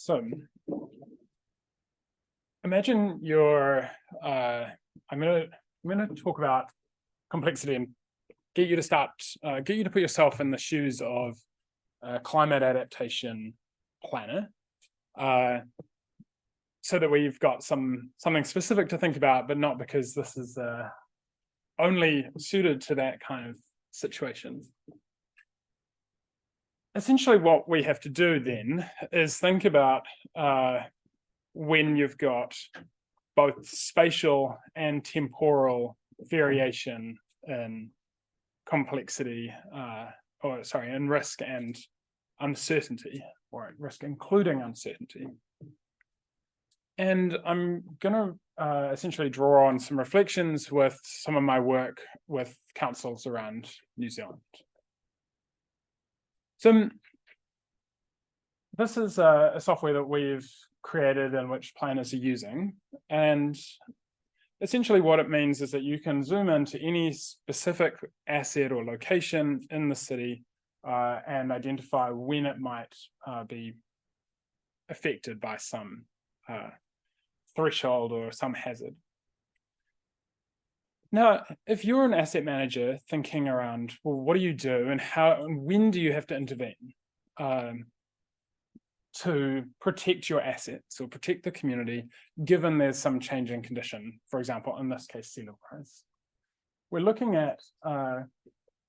So imagine you're, I'm gonna talk about complexity and get you to put yourself in the shoes of a climate adaptation planner, so that we've got something specific to think about, but not because this is only suited to that kind of situation. Essentially, what we have to do then is think about when you've got both spatial and temporal variation in complexity, in risk and uncertainty, or risk including uncertainty. And I'm going to essentially draw on some reflections with some of my work with councils around New Zealand. So this is a software that we've created and which planners are using. And essentially what it means is that you can zoom into any specific asset or location in the city and identify when it might be affected by some threshold or some hazard. Now, if you're an asset manager thinking around, well, what do you do and how and when do you have to intervene to protect your assets or protect the community, given there's some changing condition, for example, in this case, sea level rise? We're looking at,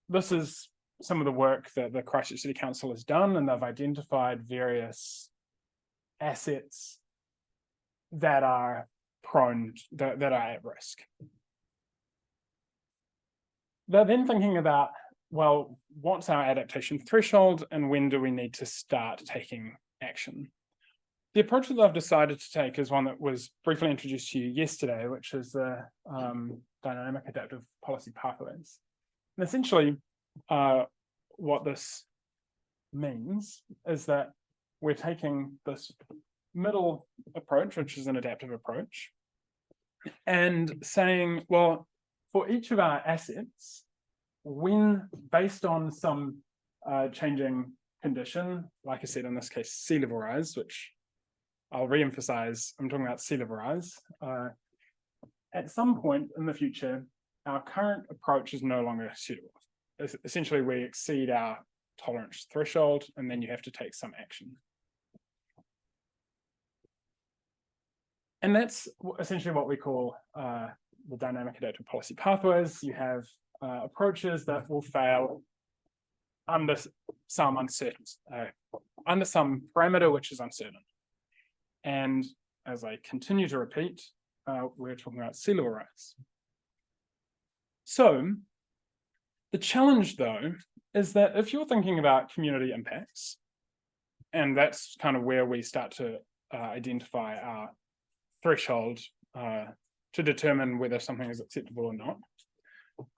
this is some of the work that the Christchurch City Council has done, and they've identified various assets that are prone, that are at risk. They're then thinking about, well, what's our adaptation threshold and when do we need to start taking action? The approach that they've decided to take is one that was briefly introduced to you yesterday, which is the dynamic adaptive policy pathways. And essentially, what this means is that we're taking this middle approach, which is an adaptive approach, and saying, well, for each of our assets, when based on some changing condition, like I said, in this case, sea level rise, which I'll re-emphasize, I'm talking about sea level rise, at some point in the future, our current approach is no longer suitable. Essentially, we exceed our tolerance threshold, and then you have to take some action. And that's essentially what we call the dynamic adaptive policy pathways. You have approaches that will fail under some under some parameter which is uncertain. And as I continue to repeat, we're talking about sea level rise. So the challenge, though, is that if you're thinking about community impacts, and that's kind of where we start to identify our threshold to determine whether something is acceptable or not.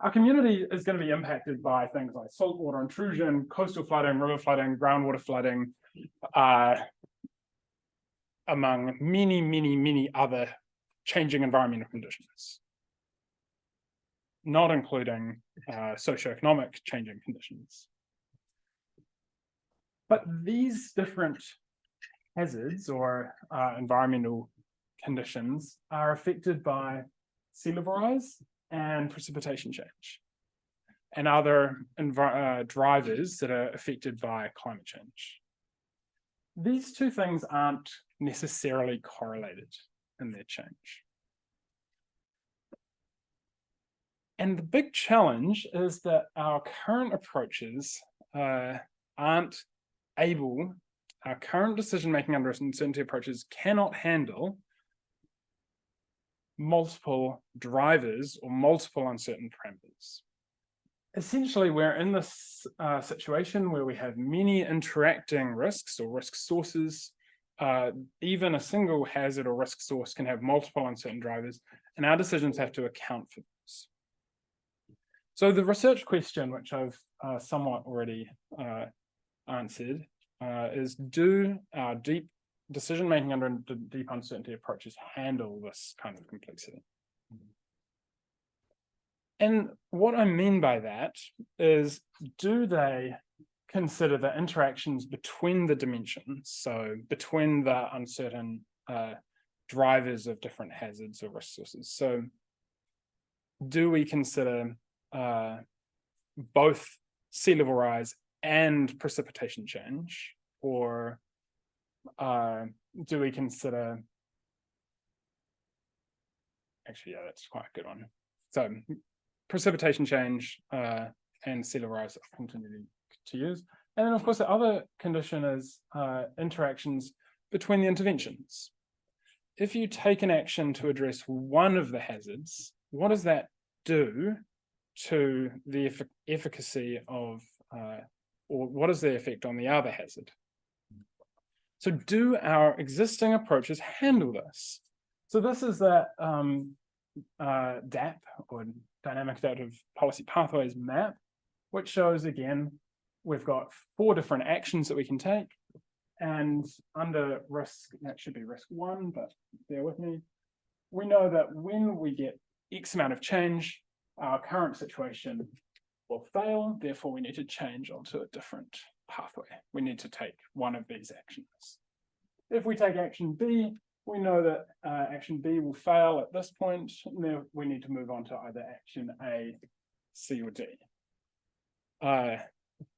Our community is going to be impacted by things like saltwater intrusion, coastal flooding, river flooding, groundwater flooding, among many, many, many other changing environmental conditions, not including socioeconomic changing conditions. But these different hazards or environmental conditions are affected by sea level rise and precipitation change and other drivers that are affected by climate change. These two things aren't necessarily correlated in their change. And the big challenge is that our current approaches aren't able, our current decision-making under uncertainty approaches cannot handle multiple drivers or multiple uncertain parameters. Essentially, we're in this situation where we have many interacting risks or risk sources. Even a single hazard or risk source can have multiple uncertain drivers, and our decisions have to account for this. So the research question, which I've somewhat already answered, is do our deep decision-making under deep uncertainty approaches handle this kind of complexity? And what I mean by that is, do they consider the interactions between the dimensions, so between the uncertain drivers of different hazards or risk sources. So do we consider both sea level rise and precipitation change, or do we consider, actually, yeah, that's quite a good one. So precipitation change and sea level rise I'll continue to use. And then of course the other condition is interactions between the interventions. If you take an action to address one of the hazards, what does that do to the efficacy of, or what is the effect on the other hazard? So do our existing approaches handle this? So this is that DAP, or Dynamic Adaptive Policy Pathways map, which shows, again, we've got 4 different actions that we can take. And under risk, that should be risk 1, but bear with me. We know that when we get X amount of change, our current situation will fail. Therefore, we need to change onto a different pathway. We need to take one of these actions. If we take action B, we know that action B will fail at this point. Now we need to move on to either action A, C, or D.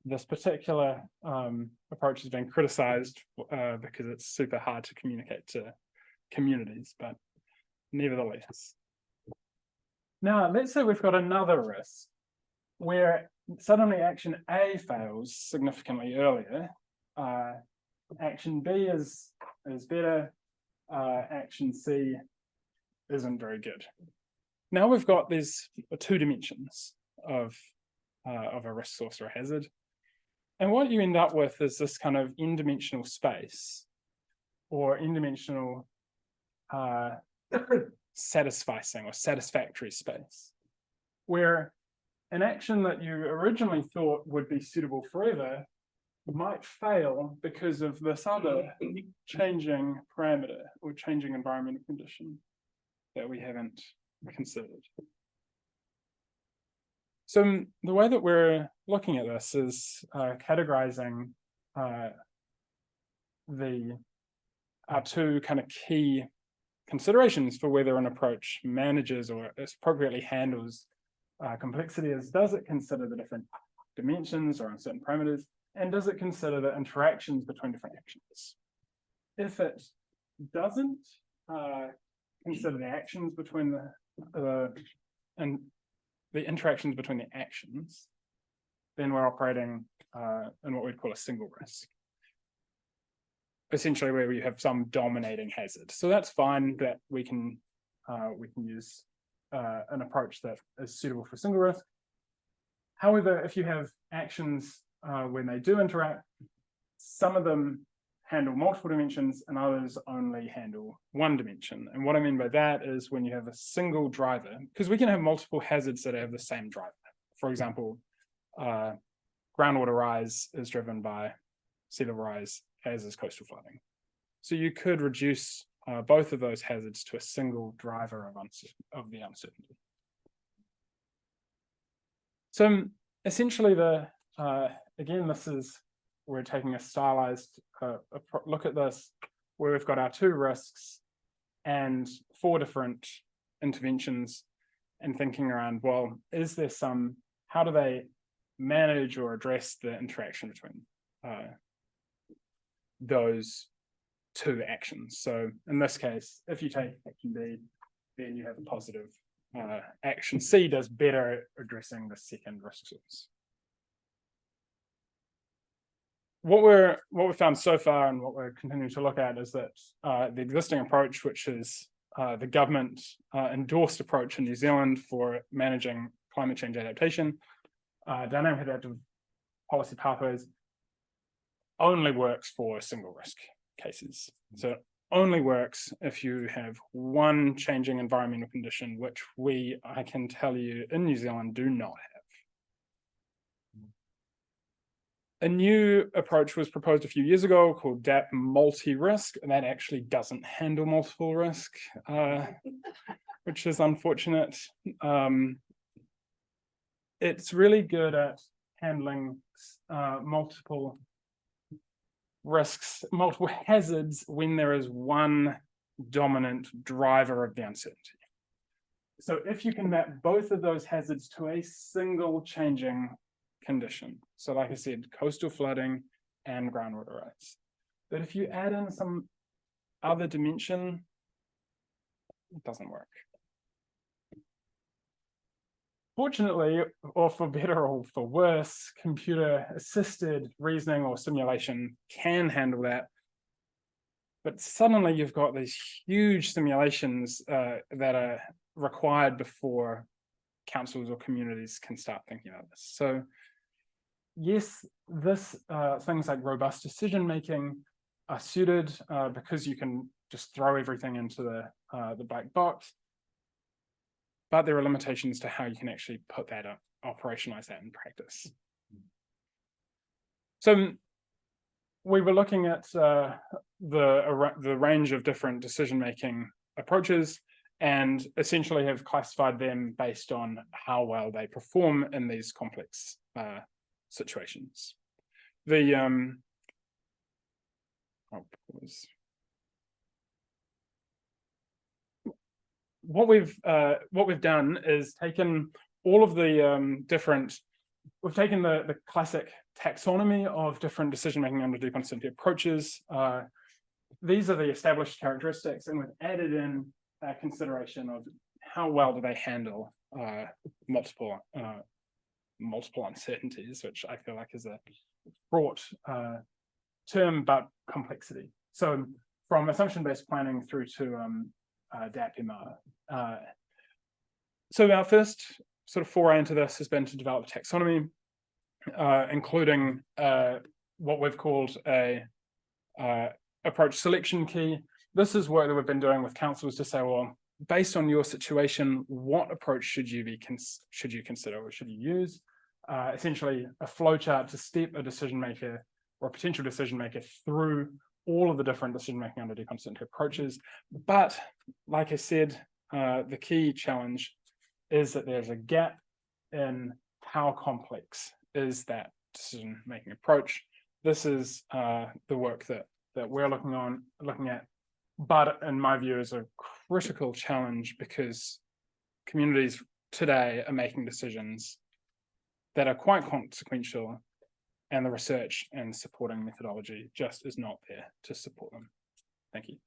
This particular approach has been criticized because it's super hard to communicate to communities, but nevertheless. Now, let's say we've got another risk where suddenly action A fails significantly earlier. Action B is better. Action C isn't very good. Now we've got these 2 dimensions of a risk source or a hazard. And what you end up with is this kind of n-dimensional space, or n-dimensional satisficing or satisfactory space, where an action that you originally thought would be suitable forever might fail because of this other changing parameter or changing environmental condition that we haven't considered. So the way that we're looking at this is categorizing our 2 kind of key considerations for whether an approach manages or appropriately handles complexity is, does it consider the different dimensions or uncertain parameters, and does it consider the interactions between different actions? If it doesn't consider the actions between the interactions between the actions, then we're operating in what we'd call a single risk. Essentially where we have some dominating hazard. So that's fine that we can use an approach that is suitable for single risk. However, if you have actions when they do interact, some of them handle multiple dimensions and others only handle 1 dimension. And what I mean by that is when you have a single driver, because we can have multiple hazards that have the same driver. For example, groundwater rise is driven by sea level rise, as is coastal flooding. So you could reduce both of those hazards to a single driver of the uncertainty. So essentially again, we're taking a stylized look at this, where we've got our 2 risks and 4 different interventions, and thinking around, well, is there how do they manage or address the interaction between those 2 actions? So in this case, if you take action B, then you have a positive. Action C does better addressing the second risk source. What we've found so far, and what we're continuing to look at, is that the existing approach, which is the government endorsed approach in New Zealand for managing climate change adaptation, dynamic adaptive policy pathways, only works for single risk cases. So it only works if you have 1 changing environmental condition, which I can tell you in New Zealand do not have. A new approach was proposed a few years ago called DAP multi-risk, and that actually doesn't handle multiple risk, which is unfortunate. It's really good at handling multiple risks, multiple hazards when there is one dominant driver of the uncertainty. So if you can map both of those hazards to a single changing condition, so like I said, coastal flooding and groundwater rise, but if you add in some other dimension, it doesn't work. Fortunately, or for better or for worse, computer-assisted reasoning or simulation can handle that. But suddenly you've got these huge simulations that are required before councils or communities can start thinking about this. So yes, things like robust decision-making are suited because you can just throw everything into the black box. But there are limitations to how you can actually put that up, operationalize that in practice. So we were looking at the range of different decision-making approaches and essentially have classified them based on how well they perform in these complex situations. What we've done is taken all of the we've taken the classic taxonomy of different decision-making under deep uncertainty approaches. These are the established characteristics, and we've added in a consideration of how well do they handle multiple uncertainties, which I feel like is a fraught term, but complexity. So from assumption-based planning through to DAP-MR. So our first sort of foray into this has been to develop a taxonomy, including what we've called a approach selection key. This is work that we've been doing with councils to say, well, based on your situation, what approach should you consider or should you use? Essentially, a flowchart to step a decision maker or a potential decision maker through all of the different decision-making under deep uncertainty approaches. But like I said, the key challenge is that there's a gap in how complex is that decision-making approach. This is the work that we're looking at, but in my view is a critical challenge because communities today are making decisions that are quite consequential, and the research and supporting methodology just is not there to support them. Thank you.